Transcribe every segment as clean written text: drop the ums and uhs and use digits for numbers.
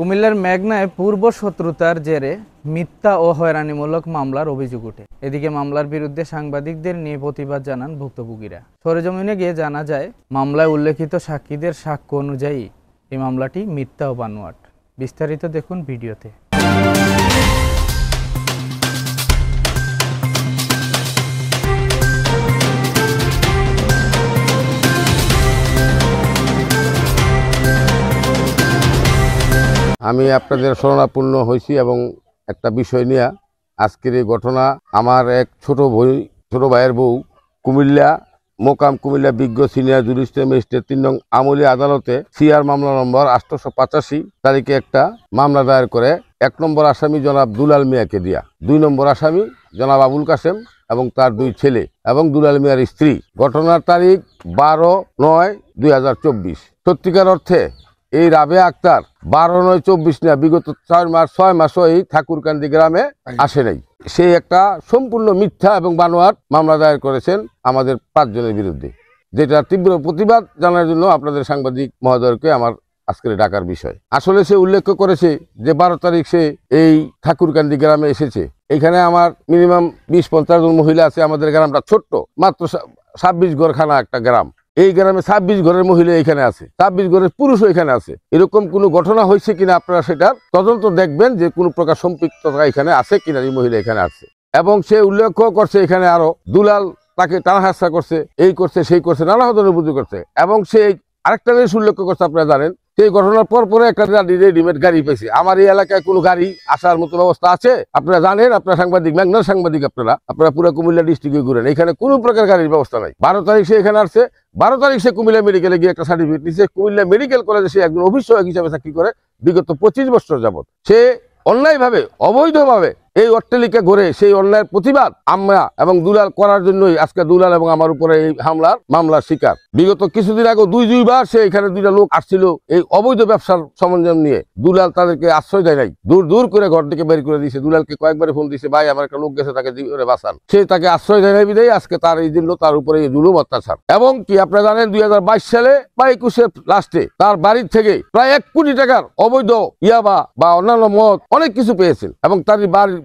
কুমিল্লার মেঘনায় পূর্ব শত্রুতার জেরে মিথ্যা ও হয়রানিমূলক মামলার অভিযোগ ওঠে। এদিকে মামলার বিরুদ্ধে সাংবাদিকদের নিয়ে প্রতিবাদ জানান ভুক্তভোগীরা। সরেজমিনে গিয়ে জানা যায়, মামলায় উল্লেখিত সাক্ষীদের সাক্ষ্য অনুযায়ী এই মামলাটি মিথ্যা ও বানোয়াট। বিস্তারিত দেখুন ভিডিওতে। আমি আপনাদের শরণাপন্ন হয়েছি এবং একটা বিষয় নিয়ে আজকের এই ঘটনা। আমার এক ছোট ভাইয়ের বউ কুমিল্লা বিজ্ঞ সিনিয়র জুডিশিয়াল ম্যাজিস্ট্রেট ৩ নং আমলি আদালতে সিআর মামলা নম্বর ৮৮৫ তারিখে একটা মামলা দায়ের করে ১ নম্বর আসামি জনাব দুলাল মিয়াকে দিয়া, ২ নম্বর আসামি জনাব আবুল কাসেম এবং তার ২ ছেলে এবং দুলাল মিয়ার স্ত্রী। ঘটনার তারিখ ১২/৯/২০২৪। সত্যিকার অর্থে এই রাবেয়া আক্তার ১২/৯/২৪ না, বিগত ৬ মাসও এই ঠাকুরকান্দি গ্রামে আসে নাই। সে একটা সম্পূর্ণ মিথ্যা এবং বানোয়াট মামলা দায়ের করেছেন আমাদের ৫ জনের বিরুদ্ধে, যেটা তীব্র প্রতিবাদ জানার জন্য আপনাদের সাংবাদিক মহোদয়কে আমার আজকের ডাকার বিষয়। আসলে সে উল্লেখ করেছে যে ১২ তারিখ সে এই ঠাকুরকান্দি গ্রামে এসেছে। এখানে আমার মিনিমাম ২০-৫০ জন মহিলা আছে। আমাদের গ্রামটা ছোট্ট, মাত্র ২৬ ঘরখানা একটা গ্রাম। এই গ্রামে ২৬ ঘরের মহিলা এখানে আছে, ২৬ ঘরের পুরুষও এখানে আছে। এরকম কোনো ঘটনা হয়েছে কিনা আপনারা সেটার তদন্ত দেখবেন, যে কোনো প্রকার সম্পৃক্ততা এখানে আছে কিনা, এই মহিলা এখানে আছে। এবং সে উল্লেখ করছে এখানে আরো দুলাল তাকে টানা হাসা করছে, এই করছে সেই করছে, নানা ধরনের অভিযোগ করছে। এবং সে আরেকটা জিনিস উল্লেখ করছে, আপনারা জানেন সেই ঘটনার পরে একটা রেডিমেড গাড়ি পেয়েছে। আমার এই এলাকায় কোনো গাড়ি আসার মতো ব্যবস্থা আছে? আপনারা জানেন, আপনারা সাংবাদিক, মেঘনার সাংবাদিক, আপনারা পুরো কুমিল্লা ডিস্ট্রিক্টে ঘুরেন, এখানে কোনো প্রকার গাড়ির ব্যবস্থা নাই। ১২ তারিখ সে এখানে আসছে, ১২ তারিখ সে কুমিল্লা মেডিকেলে গিয়ে একটা সার্টিফিকেট নিচ্ছে। কুমিল্লা মেডিকেল কলেজে সে একজন অফিসসহায়ক হিসাবে চাকরি করে বিগত ২৫ বছর যাবৎ। সে অন্যায়ভাবে, অবৈধভাবে এই অট্টালিকা গড়ে সেই অন্যায়ের প্রতিবাদ আমরা এবং দুলাল করার জন্যই আজকে দুলাল এবং আমার উপরে এই মামলার শিকার। বিগত কিছুদিন আগে দুইবার সে এখানে ২টা লোক আসছিল এই অবৈধ ব্যবসার সরঞ্জাম নিয়ে। দুলাল তাদেরকে আশ্রয় দেয় নাই, দূর করে ঘর থেকে বের করে দিয়েছে। দুলালকে কয়েকবারে ফোন দিয়েছে, ভাই আমার একটা লোক গেছে, তাকে জীবনে বাঁচান। সে তাকে আশ্রয় দেয় নাই বিধায় আজকে তার এই জন্য তার উপরে এই জুলুম অত্যাচার। এবং কি আপনারা জানেন ২০২২ সালে বা ২১-এর লাস্টে তার বাড়ির থেকে প্রায় ১ কোটি টাকার অবৈধ ইয়াবা বা অন্যান্য মদ অনেক কিছু পেয়েছেন এবং তার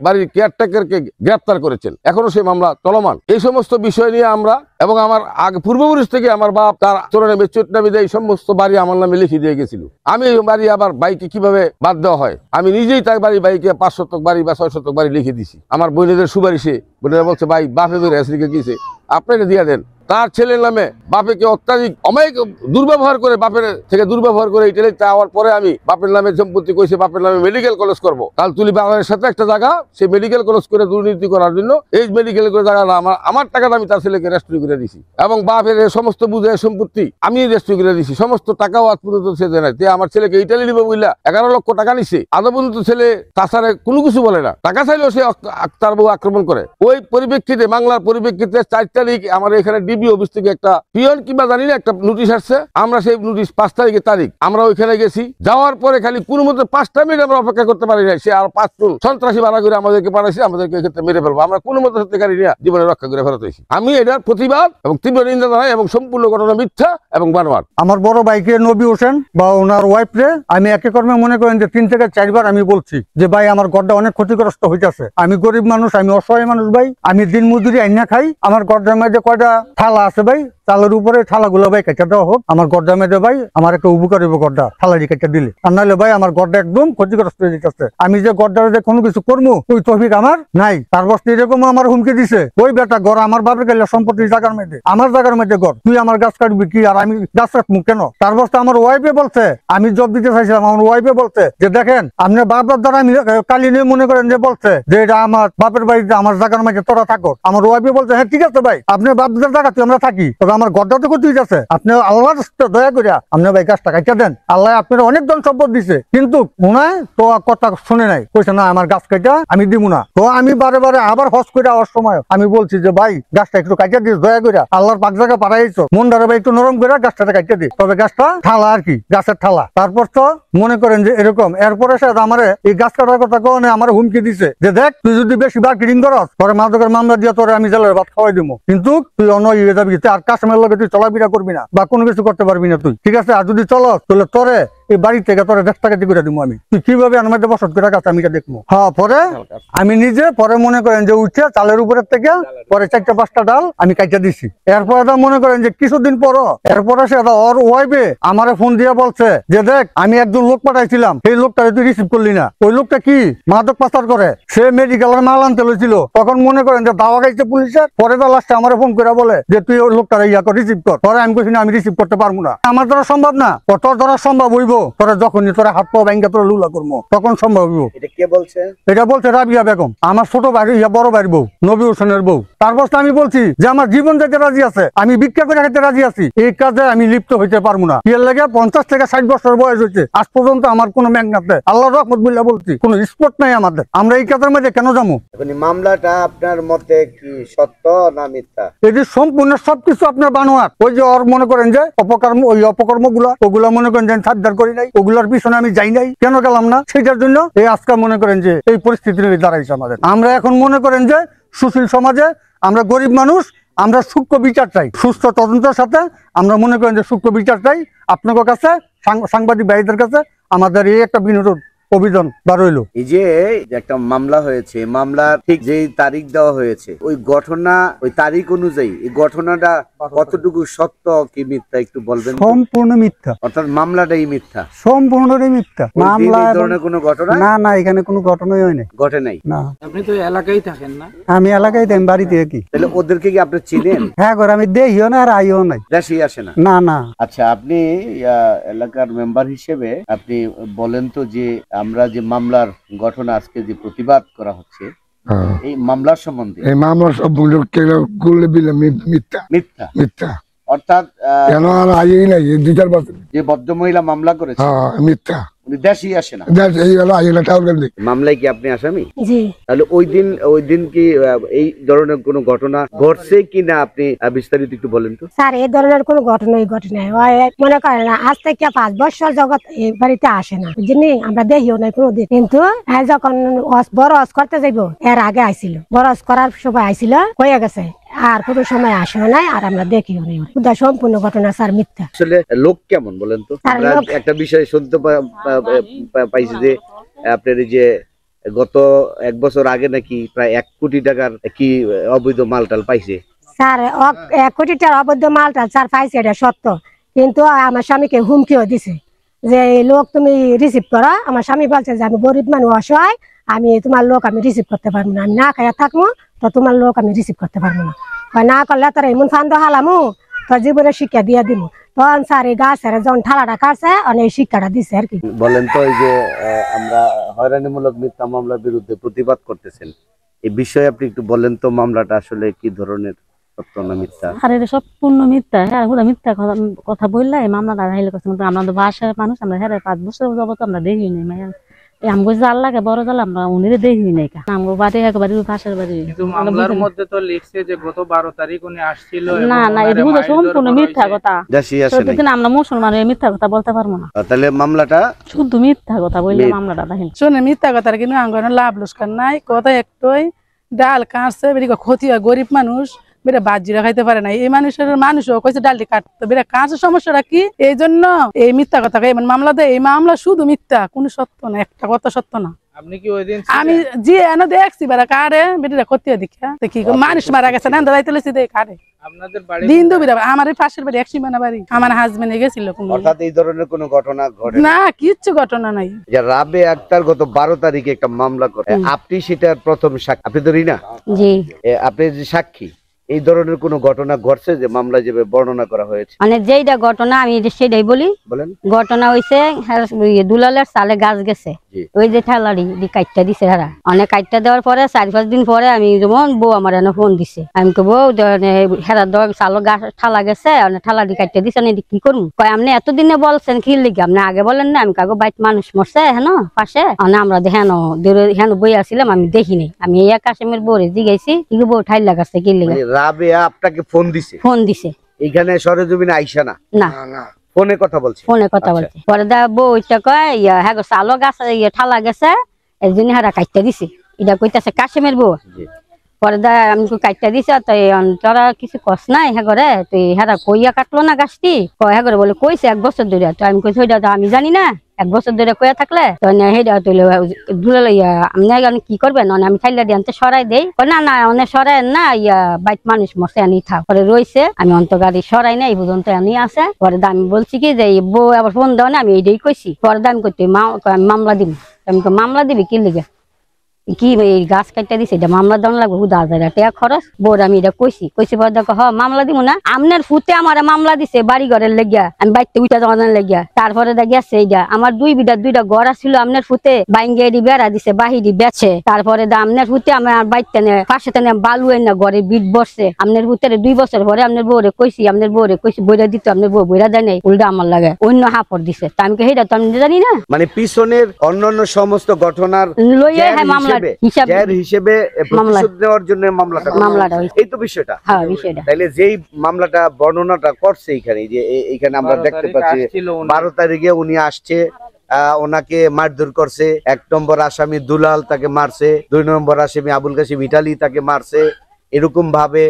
বাড়ির কেয়ারটেকারকে গ্রেপ্তার করেছেন। এখনো সেই মামলা চলমান। এই সমস্ত বিষয় নিয়ে আমরা এবং আমার আগে পূর্বপুরুষ থেকে আমার বাপ তার চরণে মেচুত নামে এই সমস্ত বাড়ি আমার নামে লিখে দিয়ে গেছিল। আমি এই বাড়ি আবার বাইকে কিভাবে বাদ দেওয়া হয়, আমি নিজেই তার বাইকে ৫ শতক বাড়ি বা ৬ শতক বাড়ি লিখে দিছি। আমার বোনেদের সুপারিশে বোনেরা বলছে, ভাই বাপে ধরে লিখে গিয়েছে, আপনাকে দিয়ে দেন। তার ছেলের নামে বাপেকে অত্যাধিক অমায়িক দুর্ব্যবহার করে, বাপের থেকে দুর্ব্যবহার করে ইটালি যাওয়ার পরে আমি বাপের নামে সম্পত্তি কইছে, বাপের নামে মেডিকেল কলেজ করবো। কালতুলি বাগানের সাথে একটা জায়গা, সেই মেডিকেল কলেজ করে দুর্নীতি করার জন্য এই মেডিকেল করে জায়গা আমার টাকাটা আমি তার ছেলেকে রেস্ট্রি করে দিছি এবং বাপের সমস্ত বুঝে সম্পত্তি আমি রেস্ট্রি করে দিছি। সমস্ত টাকাও আজ পর্যন্ত সে দেয় নাই। আমার ছেলেকে ইটালি নিবে বললা ১১ লক্ষ টাকা নিছে, আদৌ পর্যন্ত ছেলে তাছাড়া কোনো কিছু বলে না। টাকা চাইলেও সে তার বউ আক্রমণ করে। ওই পরিপ্রেক্ষিতে, বাংলার পরিপ্রেক্ষিতে ৪ তারিখ আমার এখানে ডিবি অফিস থেকে একটা পিয়ন কিংবা জানি না একটা নোটিশ আসছে। আমরা সেই নোটিশ ৫ তারিখ আমরা ওইখানে গেছি। যাওয়ার পরে খালি কোনো মতো ৫টা মিনিট আমরা অপেক্ষা করতে পারি নাই। সে আর ৫ জন সন্ত্রাসী ভাড়া করে আমাদেরকে পাঠাইছে, আমাদেরকে এক্ষেত্রে মেরে ফেলবো। আমরা কোনো মতো সত্যিকারী নিয়ে জীবনে রক্ষা করে ফেরত হয়েছি। আমি এটার প্রতিবাদ এবং তীব্র নিন্দা জানাই এবং সম্পূর্ণ ঘটনা মিথ্যা এবং বানোয়াট। আমার বড় ভাইকে নবী হোসেন বা ওনার ওয়াইফ রে আমি একে কর্মে মনে করেন যে ৩ থেকে ৪ বার আমি বলছি যে ভাই আমার ঘরটা অনেক ক্ষতিগ্রস্ত হইতেছে। আমি গরিব মানুষ, আমি অসহায় মানুষ ভাই, আমি দিন মজুরি আইনা খাই। আমার ঘরটার মধ্যে কয়টা থালা আছে ভাই, চালের উপরে থালাগুলো ভাই কেটে দেওয়া হোক। আমার গড্ডা মেয়েদের ভাই আমার একটা উপকার হইব, গড্ডা থালারি কেটে দিলে। আর নাহলে ভাই আমার গড্ডা একদম ক্ষতিগ্রস্ত হয়ে যেতেছে। আমি যে গড্ডার যে কোনো কিছু করবো ওই তৌফিক আমার নাই। তার বস্তে এরকম আমার হুমকি দিছে, ওই বেটা ঘর আমার বাপের গেলে সম্পত্তি জায়গার মধ্যে, আমার জায়গার মধ্যে ঘর, তুই আমার গাছ কাটবি কি আর আমি গাছ কাটবো কেন? তার বস্তে আমার ওয়াইফে বলছে, আমি জব দিতে চাইছিলাম, আমার ওয়াইফে বলছে যে দেখেন আপনার বাপের দ্বারা আমি কালি নিয়ে মনে করেন যে বলছে যে এটা আমার বাপের বাড়িতে আমার জায়গার মধ্যে তোরা থাকো। আমার ওয়াইফে বলছে হ্যাঁ ঠিক আছে ভাই, আপনার বাপদের জায়গাতে আমরা থাকি, তবে আমার ঘরটা তো ক্ষতি হইতেছে, আপনি আল্লাহ দয়া করিয়া আপনার ভাই গাছটা কাটতে দেন। আল্লাহ আপনার অনেক ধন সম্পদ দিছে, কিন্তু ওনায় তো কথা শুনে নাই, কইছে না আমার গাছ কাটা আমি দিব না। তো আমি বারে বারে আবার হজ করে আওয়ার সময় আমি বলছি যে ভাই গাছটা একটু কাটিয়ে দিস দয়া করিয়া, আল্লাহর পাক জায়গা পাঠাইছো, মনটারে ভাই একটু নরম করে গাছটা কাটিয়ে দিস, তবে গাছটা ঠালা আর কি, গাছের ঠালা। তারপর তো মনে করেন যে এরকম। এরপরে সে আমার এই গাছ কাটার কথা কনে আমার হুমকি দিছে যে দেখ তুই যদি বেশি মার্কেটিং করস তোর মাদকের মামলা দিয়ে তোরে আমি জেলের ভাত খাওয়াই দিব, কিন্তু তুই অন্য ইয়ে যাবি, আর কাস্টমারের লগে তুই চলাফেরা করবি না বা কোনো কিছু করতে পারবি না তুই, ঠিক আছে? আর যদি চলস তাহলে তোরে এই বাড়ি থেকে তোর 1.5 টাকা দিয়ে করে দিব আমি, তুই কিভাবে আমার মধ্যে বসত করে রাখা আমি এটা দেখবো। হ্যাঁ পরে আমি নিজে পরে মনে করেন যে উঠে চালের উপরের থেকে পরে 4-5টা ডাল আমি কাইটা দিছি। এরপরে মনে করেন যে কিছুদিন পর এরপরে সে ওর ওয়াইফে আমারে ফোন দিয়ে বলছে যে দেখ আমি একজন লোক পাঠাইছিলাম, সেই লোকটা তুই রিসিভ করলি না। ওই লোকটা কি মাদক পাচার করে, সে মেডিকেলের মাল আনতে লইছিল। তখন মনে করেন যে দাওয়া খাইছে পুলিশের। পরে লাস্টে আমার ফোন করে বলে যে তুই ওই লোকটা রিসিভ কর। পরে আমি কইছি না আমি রিসিভ করতে পারবো না, আমার দ্বারা সম্ভব না। তোর দ্বারা সম্ভব হইব, তোরা যখনই তোরা হাত পা ব্যাংকে তোরা লুলা করবো তখন সম্ভব হইব। এটা কে বলছে? এটা বলছে রাবিয়া বেগম, আমার ছোট ভাই বড় ভাইয়ের বউ, নবী হোসেনের বউ। তারপর আমি বলছি যে আমার জীবন যেতে রাজি আছে, আমি ভিক্ষা করে খেতে রাজি আছি, এই কাজে আমি লিপ্ত হইতে পারবো না। এর লাগে 50 থেকে 60 বছর বয়স হয়েছে, আজ পর্যন্ত আমার কোনো ম্যাগনাতে আল্লাহ রহমত বললা বলছি কোনো স্পট নাই আমাদের। আমরা এই কাজের মধ্যে কেন যাবো? এখন এই মামলাটা আপনার মতে কি সত্য না মিথ্যা? এটি সম্পূর্ণ সবকিছু আপনার বানোয়ার। ওই যে ওর মনে করেন যে অপকর্ম, ওই অপকর্ম ওগুলা মনে করেন যে সাবধান করি নাই, ওগুলার পিছনে আমি যাই নাই, কেন গেলাম না সেটার জন্য এই আজকে মনে করেন যে এই পরিস্থিতি দাঁড়াইছে আমাদের। আমরা এখন মনে করেন যে সুশীল সমাজে আমরা গরিব মানুষ, আমরা সূক্ষ্ম বিচার চাই, সুস্থ তদন্তের সাথে আমরা মনে করেন যে সূক্ষ্ম বিচার চাই। আপনাদের কাছে সাংবাদিক ভাইদের কাছে আমাদের এই একটা বিনোদ অভিযান বার হইলো। এই যে একটা মামলা হয়েছে, মামলার ঠিক যে তারিখ দেওয়া হয়েছে ওই ঘটনা, ওই তারিখ অনুযায়ী এই ঘটনাটা কতটুকু সত্য কি মিথ্যা একটু বলবেন? সম্পূর্ণ মিথ্যা, অর্থাৎ মামলাটাই মিথ্যা, সম্পূর্ণটাই মিথ্যা। মামলা এই ধরনের কোনো ঘটনা না, এখানে কোনো ঘটনাই হয় নাই, ঘটে নাই। না। আপনি তো এলাকায় থাকেন না? আমি এলাকায় থাকি, বাড়িতে কি। তাহলে ওদেরকে কি আপনি চিনেন? হ্যাঁ করে আমি দেখিও না আর আইও নাই, দেশেই আসে না। না না। আচ্ছা, আপনি এলাকার মেম্বার হিসেবে আপনি বলেন তো যে আমরা যে মামলার ঘটনা আজকে যে প্রতিবাদ করা হচ্ছে এই মামলার সম্বন্ধে, এই মামলা সবগুলো মিথ্যা মিথ্যা মিথ্যা, অর্থাৎ কেন আর আইই নাই 2-4 বছর যে ভদ্র মহিলা মামলা করেছে মিথ্যা, উনি দেশেই আসে না। এই হলো আইলা টাউন। মামলায় কি আপনি আসামি? জি। তাহলে ওই দিন কি এই ধরনের কোনো ঘটনা ঘটছে কিনা আপনি বিস্তারিত একটু বলেন তো। স্যার এই ধরনের কোনো ঘটনাই ঘটে নাই, মনে করেন না আজ থেকে 5 বছর জগৎ এই বাড়িতে আসে না, বুঝলি? আমরা দেখিও নাই কোনোদিন। কিন্তু যখন বড় হজ করতে যাইব এর আগে আইছিল, বড় হজ করার সময় আইছিল, হয়ে গেছে, আর কোনো সময় আসেও নাই, আর আমরা দেখিও নাই। সম্পূর্ণ ঘটনা স্যার মিথ্যা। আসলে লোক কেমন বলেন তো? আমরা একটা বিষয় শুনতে পাইছি যে আপনার এই যে গত 1 বছর আগে নাকি প্রায় 1 কোটি টাকার কি অবৈধ মালটাল পাইছে। স্যার 1 কোটি টাকার অবৈধ মালটাল স্যার পাইছে, এটা সত্য। কিন্তু আমার স্বামীকে হুমকিও দিছে যে এই লোক তুমি রিসিভ করো। আমার স্বামী বলছে যে আমি গরিব মানুষ, অসহায়, আমি তোমার লোক আমি রিসিভ করতে পারবো না, আমি না খাইয়া থাকবো, তো তোমার লোক আমি রিসিভ করতে পারবো না। না করলে তোর এমন ফান্দ হালামু, তোর জীবনে শিক্ষা দিয়ে দিব। তখন স্যার এই গাছের যখন ঠালাটা কাটছে অনেক শিক্ষাটা দিচ্ছে আর কি। বলেন তো এই যে আমরা হয়রানিমূলক মিথ্যা মামলার বিরুদ্ধে প্রতিবাদ করতেছেন, এই বিষয়ে আপনি একটু বলেন তো মামলাটা আসলে কি ধরনের, সত্য না মিথ্যা? আর এটা সম্পূর্ণ মিথ্যা। হ্যাঁ মিথ্যা কথা বললে এই মামলাটা হাইলে করছে। আমরা তো বাসার মানুষ, আমরা হ্যাঁ 5 বছর যাবত আমরা দেখি নাই মাইয়া। আমগো জাল্লাকে বড় জাল আমরা উনিরে দেখি নাই। আমগো বাড়ি একবারে পাশের বাড়ি। কিন্তু মামলার মধ্যে তো লিখছে যে গত 12 তারিখ উনি আসছিল। না এটা সম্পূর্ণ মিথ্যা কথা। সেদিন আমরা মুসলমান মিথ্যা কথা বলতে পারবো না। তাহলে মামলাটা শুদ্ধ মিথ্যা কথা বললে মামলাটা দেখেন। শুনে মিথ্যা কথা কিন্তু আঙ্গনে লাভ লোকসান নাই, কথা একটাই ডাল কাটছে, বেরি ক্ষতি হয়, গরিব মানুষ বেটা বাজিরা খাইতে পারে না। এই মানুষও কইছে ডালটি কাটতে, বেটা কাঁচের সমস্যাটা কি? এই জন্য এই মিথ্যা কথা মামলা দেয়। এই মামলা শুধু মিথ্যা, কোনো সত্য না, একটা কথা সত্য না। আপনি কি ওইদিন? আমি যে এনে দেখছি বেড়া কারে বেটিরা ক্ষতি দেখা দেখি মানুষ মারা গেছে না, দাঁড়াইতে লেছি দেখ কারে আপনাদের বাড়ি দিন দুবিরা। আমার এই পাশের বাড়ি 1 সীমানা বাড়ি, আমার হাজবেন্ড গেছিল। অর্থাৎ এই ধরনের কোনো ঘটনা ঘটে না, কিচ্ছু ঘটনা নাই। যে রাবে আক্তার গত 12 তারিখে একটা মামলা করে, আপনি সেটার প্রথম সাক্ষী, আপনি তো রিনা? জি। আপনি যে সাক্ষী, এই ধরনের কোনো ঘটনা ঘটছে যে মামলা যেভাবে বর্ণনা করা হয়েছে? মানে যেইটা ঘটনা আমি সেটাই বলি। বলেন। ঘটনা হইছে দুলালের সালে গাছ গেছে, ওই যে ঠেলারি কাইটটা দিছে হেরা। অনেক কাইটটা দেওয়ার পরে 4-5 দিন পরে আমি যেমন বউ আমার এনে ফোন দিছে, আমি তো বউ হেরা দেওয়ার সালো গাছ ঠালা গেছে, ঠালারি কাইটটা দিছে, কি করবো? কয় আপনি এতদিনে বলছেন কি লিখে, আপনি আগে বলেন না? আমি কাগো বাইট মানুষ মরছে হেন পাশে, আমরা হেন বই আসছিলাম, আমি দেখিনি। আমি এই কাশেমের বউরে জিগাইছি কি বউ ঠাই লাগাচ্ছে কি লিখে। রাবেয়া আপনাকে ফোন দিছে? ফোন দিছে। এখানে সরেজমিনে আইসা না? না, ফোনে কথা বলছে। ফোনে কথা বলছে। পরে বউ ওইটা কয় হ্যাঁ সালো গাছ ঠালা গেছে, এই জন্য হারা কাটতে দিছে। এটা কইতাছে কাশেমের বউ। পরে দা আমি কাটটা দিছে তাই তোরা কিছু কস নাই হ্যাঁ করে তুই হ্যাঁ কইয়া কাটলো না গাছটি হ্যাঁ করে বলে কইছে 1 বছর ধরে। তো আমি কইছি ওইটা তো আমি জানি না, 1 বছর ধরে কইয়া থাকলে তো সেইটা তুই ধুলে লইয়া আপনি কি করবেন আমি খাইলে দিয়ে আনতে সরাই দেই। না না অনেক সরাই না ইয়া বাইক মানুষ মরছে আনি থাক। পরে রয়েছে আমি অন্ত গাড়ি সরাই না এই পর্যন্ত আনি আছে। পরে আমি বলছি কি যে বউ আবার ফোন দেওয়া না আমি এইটাই কইছি। পরে আমি করতে মামলা দিব। আমি মামলা দিবি কি লিগে কি এই গাছ কাটটা দিছে এটা মামলা দেওয়া লাগবে 1000 টাকা খরচ। বোর আমি এটা কইছি পরে দেখো মামলা দিব না আমনের ফুতে আমার মামলা দিছে বাড়ি ঘরের লেগিয়া আমি বাইতে উঠা যাওয়ার লেগিয়া। তারপরে গেছে এইটা আমার 2 বিঘা 2টা ঘর ছিল আমনের ফুতে বাইঙ্গে বেড়া দিছে বাহিরি বেছে। তারপরে আমনের ফুতে আমার বাইতে পাশে তেনে বালু না ঘরে বিট বসছে আমনের ফুতে 2 বছর পরে আমনের বউরে কইছি বইরা দিত আমনের বউ বইরা দেয় নাই উল্টা আমার লাগে অন্য হাপড় দিছে। তা আমি সেইটা তো আমি জানি না মানে পিছনের অন্যান্য সমস্ত ঘটনার লইয়া হ্যাঁ মামলা হিসেবে প্রতিশোধ নেওয়ার জন্য মামলাটা এই তো বিষয়টা। হ্যাঁ বিষয়টা তাইলে যেই মামলাটা বর্ণনাটা করছে এখানে যে এইখানে আমরা দেখতে পাচ্ছি 12 তারিখে উনি আসছে, ওনাকে মারধর করছে। 1 নম্বর আসামি দুলাল তাকে মারছে, 2 নম্বর আসামি আবুল কাসিম ইটালি তাকে মারছে। এরকম ভাবে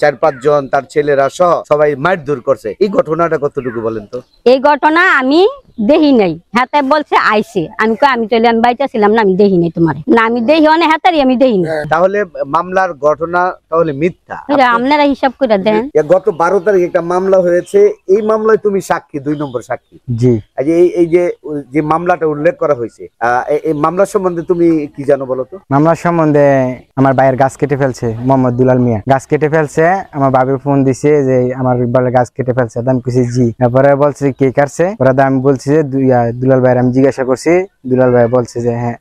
4-5 জন তার ছেলেরা সহ সবাই মারধর করছে। এই ঘটনাটা কতটুকু বলেন তো? এই ঘটনা আমি দেখি নাই, হাতে বলছে আইছে। আমি চলে আমি বাইটা ছিলাম না, আমি দেখি নাই তোমার না, আমি দেখি অনেক হাতারি আমি দেখি না। তাহলে মামলার ঘটনা তাহলে মিথ্যা। আপনারা হিসাব করে দেন। গত 12 তারিখ একটা মামলা হয়েছে, এই মামলায় তুমি সাক্ষী, 2 নম্বর সাক্ষী। জি এই যে মামলাটা উল্লেখ করা হয়েছে, এই মামলা সম্বন্ধে তুমি কি জানো বলো তো? মামলার সম্বন্ধে আমার ভাইয়ের গাছ কেটে ফেলছে, মোহাম্মদ দুলাল মিয়া গাছ কেটে ফেলছে। আমার বাবু ফোন দিছে যে আমার বলে গাছ কেটে ফেলছে। আমি কইছি জি। তারপরে বলছে কে কাটছে, পরে আমি বলছি যে দুলাল ভাইয়ের। আমি জিজ্ঞাসা করছি, দুলাল ভাই বলছে যে হ্যাঁ।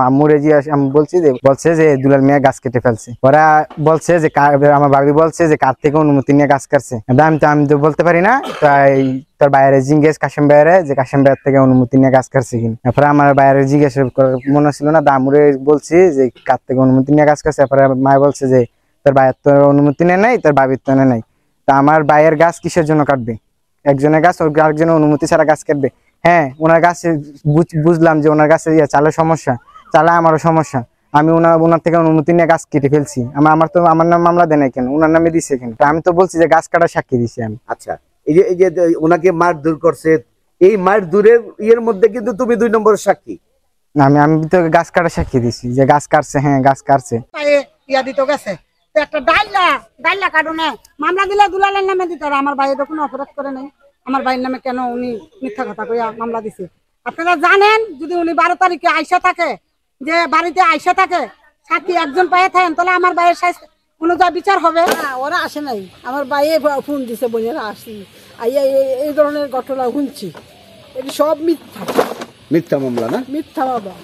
আম্মুরে জিজ্ঞাসা আমি বলছি যে বলছে যে দুলাল মিয়া গাছ কেটে ফেলছে। ওরা বলছে যে আমার বাবু বলছে যে কার থেকে অনুমতি নিয়ে গাছ কাটছে। আমি তো বলতে পারি না, তাই তোর বাইরে জিজ্ঞেস কাশেম ভাইয়ের যে কাশেম ভাইয়ের থেকে অনুমতি নিয়ে গাছ কাটছে কিনা। তারপরে আমার বাইরে জিজ্ঞাসা মনে ছিল না, দামুরে বলছি যে কার থেকে অনুমতি নিয়ে গাছ কাটছে। তারপরে মায় বলছে যে তোর ভাইয়ের তো অনুমতি নেই নাই, তোর বাবির তো নেই। তা আমার ভাইয়ের গাছ কিসের জন্য কাটবে? একজনের গাছ আরেকজনের অনুমতি ছাড়া গাছ কাটবে? হ্যাঁ, ওনার গাছে বুঝলাম যে ওনার গাছে চালের সমস্যা, চালা আমারও সমস্যা। আমি ওনার থেকে অনুমতি নিয়ে গাছ কেটে ফেলছি। আমার নাম মামলা দেয় নাই কেন? ওনার নামে দিছে কেন? আমি তো বলছি যে গাছ কাটার সাক্ষী দিছি আমি। আচ্ছা, এই যে ওনাকে মারধর করছে, এই মারধরের ইয়ের মধ্যে কিন্তু তুমি 2 নম্বর সাক্ষী। আমি তো গাছ কাটার সাক্ষী দিছি যে গাছ কাটছে। হ্যাঁ, গাছ কাটছে। ইয়া দিত গেছে একটা ডাইলা কারণে মামলা দিলে দুলালের নামে দিত। আমার ভাই তো কোনো অপরাধ করে নাই, আমার ভাইয়ের নামে কেন উনি মিথ্যা কথা কইয়া মামলা দিছে? আপনারা জানেন যদি উনি 12 তারিখে আইসা থাকে, যে বাড়িতে আইসা থাকে, সাক্ষী একজন পায়ে থাকেন, তাহলে আমার ভাইয়ের অনুযায়ী বিচার হবে। ওরা আসে নাই, আমার ভাইয়ে ফোন দিছে, বোনেরা আসেনি। এই ধরনের ঘটনা শুনছি, এটি সব মিথ্যা মামলা না? মিথ্যা মামলা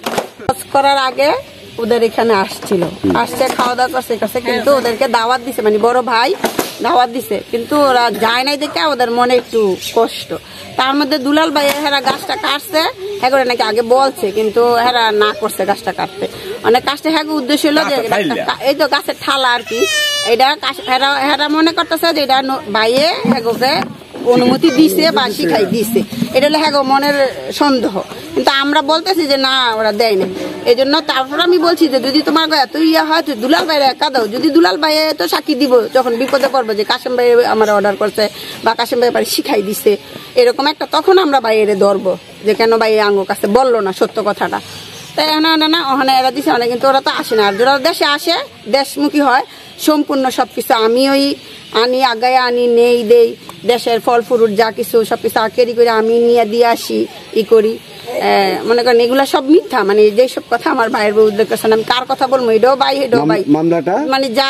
করার আগে ওদের এখানে আসছে খাওয়া দাওয়া করছে, কিন্তু ওদেরকে দাওয়াত দিছে, মানে বড় ভাই দাওয়াত দিছে, কিন্তু ওরা যায় নাই দেখে ওদের মনে একটু কষ্ট। তার মধ্যে দুলাল ভাই হেরা গাছটা কাটছে, হ্যাঁ করে নাকি আগে বলছে, কিন্তু হেরা না করছে গাছটা কাটতে। অনেক কাজটা হ্যাঁ উদ্দেশ্য হলো যে এই তো গাছের ঠালা আর কি, এটা হেরা মনে করতেছে যে এটা ভাইয়ে হ্যাগোকে অনুমতি দিছে বা শিখাই দিছে, এটা হলো হ্যাগো মনের সন্দেহ। কিন্তু আমরা বলতেছি যে না, ওরা দেয় না। এই জন্য তারপর আমি বলছি যে যদি তোমার এত ইয়ে হয় তুই দুলাল ভাইয়ের একা দাও। যদি দুলাল ভাই তো সাক্ষী দিব যখন বিপদে পড়বো যে কাশেম ভাই আমার অর্ডার করছে বা কাশেম ভাই বাড়ি শিখাই দিছে এরকম একটা, তখন আমরা ভাইয়ের ধরবো যে কেন ভাই আঙ্গো কাছে বললো না সত্য কথাটা। তাই না ওখানে এরা দিছে অনেক, কিন্তু ওরা তো আসে না। আর যারা দেশে আসে, দেশমুখী হয়, সম্পূর্ণ সবকিছু আমি আনি, আগায় আনি, নেই দেই, দেশের ফল ফ্রুট যা কিছু সবকিছু কেরি করে আমি নিয়ে দিয়ে আসি, করি। মনে করেন এগুলা সব মিথ্যা, মানে যেসব কথা আমার ভাইয়ের বউ উল্লেখ করছেন, আমি কার কথা বলবো? এটাও ভাই, এটাও ভাই। মামলাটা মানে যা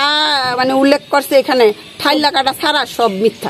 মানে উল্লেখ করছে এখানে ঠাইলা কাটা ছাড়া সব মিথ্যা।